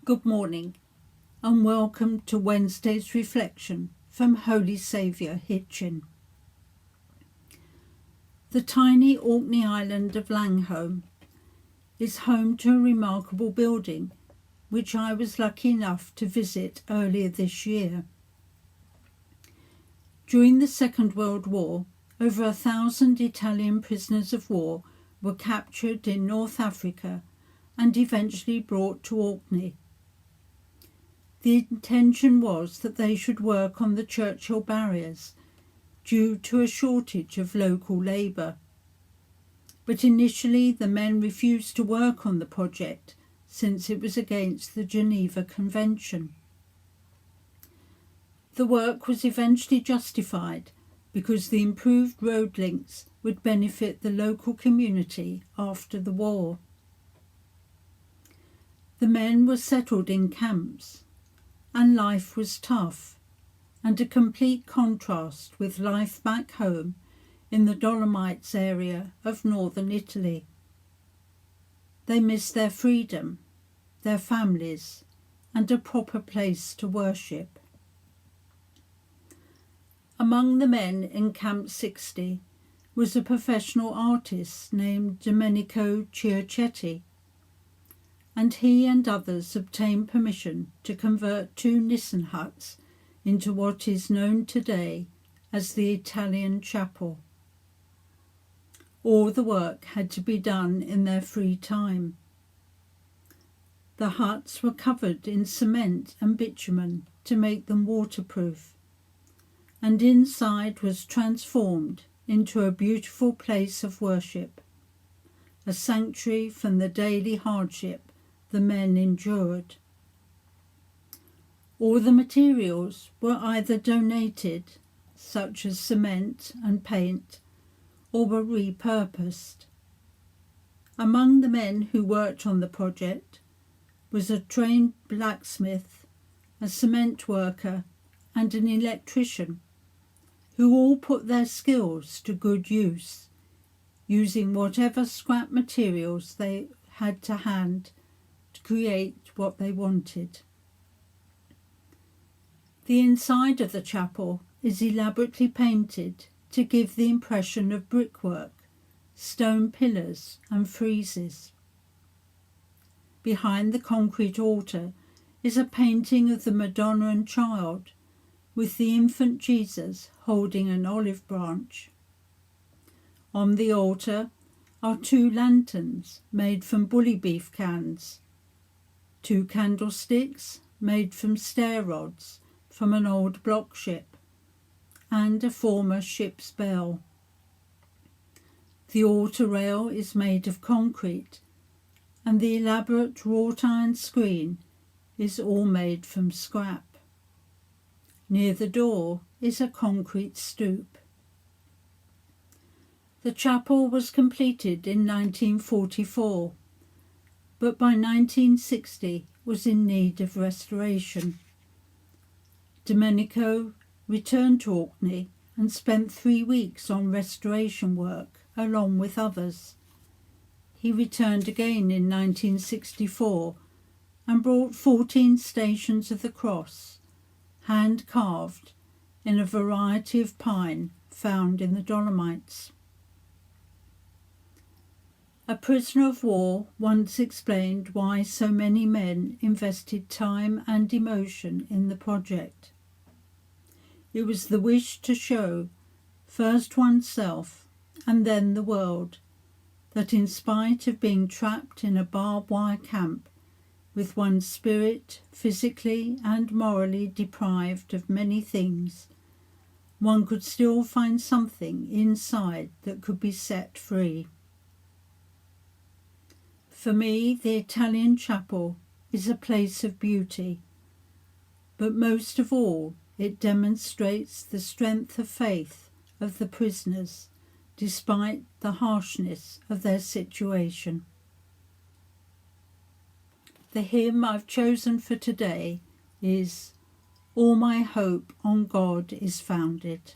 Good morning and welcome to Wednesday's reflection from Holy Saviour Hitchin. The tiny Orkney island of Langholm is home to a remarkable building which I was lucky enough to visit earlier this year. During the Second World War, over 1,000 Italian prisoners of war were captured in North Africa and eventually brought to Orkney. The intention was that they should work on the Churchill barriers due to a shortage of local labour. But initially the men refused to work on the project since it was against the Geneva Convention. The work was eventually justified because the improved road links would benefit the local community after the war. The men were settled in camps, and life was tough, and a complete contrast with life back home in the Dolomites area of northern Italy. They missed their freedom, their families, and a proper place to worship. Among the men in Camp 60 was a professional artist named Domenico Chiocchetti, and he and others obtained permission to convert 2 Nissen huts into what is known today as the Italian chapel. All the work had to be done in their free time. The huts were covered in cement and bitumen to make them waterproof, and inside was transformed into a beautiful place of worship, a sanctuary from the daily hardship the men endured. All the materials were either donated, such as cement and paint, or were repurposed. Among the men who worked on the project was a trained blacksmith, a cement worker, and an electrician, who all put their skills to good use, using whatever scrap materials they had to hand to create what they wanted. The inside of the chapel is elaborately painted to give the impression of brickwork, stone pillars and friezes. Behind the concrete altar is a painting of the Madonna and Child, with the infant Jesus holding an olive branch. On the altar are 2 lanterns made from bully beef cans, 2 candlesticks made from stair rods from an old block ship, and a former ship's bell. The altar rail is made of concrete, and the elaborate wrought iron screen is all made from scrap. Near the door is a concrete stoop. The chapel was completed in 1944, but by 1960 was in need of restoration. Domenico returned to Orkney and spent 3 weeks on restoration work along with others. He returned again in 1964 and brought 14 Stations of the Cross, hand-carved in a variety of pine found in the Dolomites. A prisoner of war once explained why so many men invested time and emotion in the project. It was the wish to show, first oneself and then the world, that in spite of being trapped in a barbed wire camp, with one's spirit physically and morally deprived of many things, one could still find something inside that could be set free. For me, the Italian chapel is a place of beauty, but most of all, it demonstrates the strength of faith of the prisoners, despite the harshness of their situation. The hymn I've chosen for today is "All My Hope on God is Founded."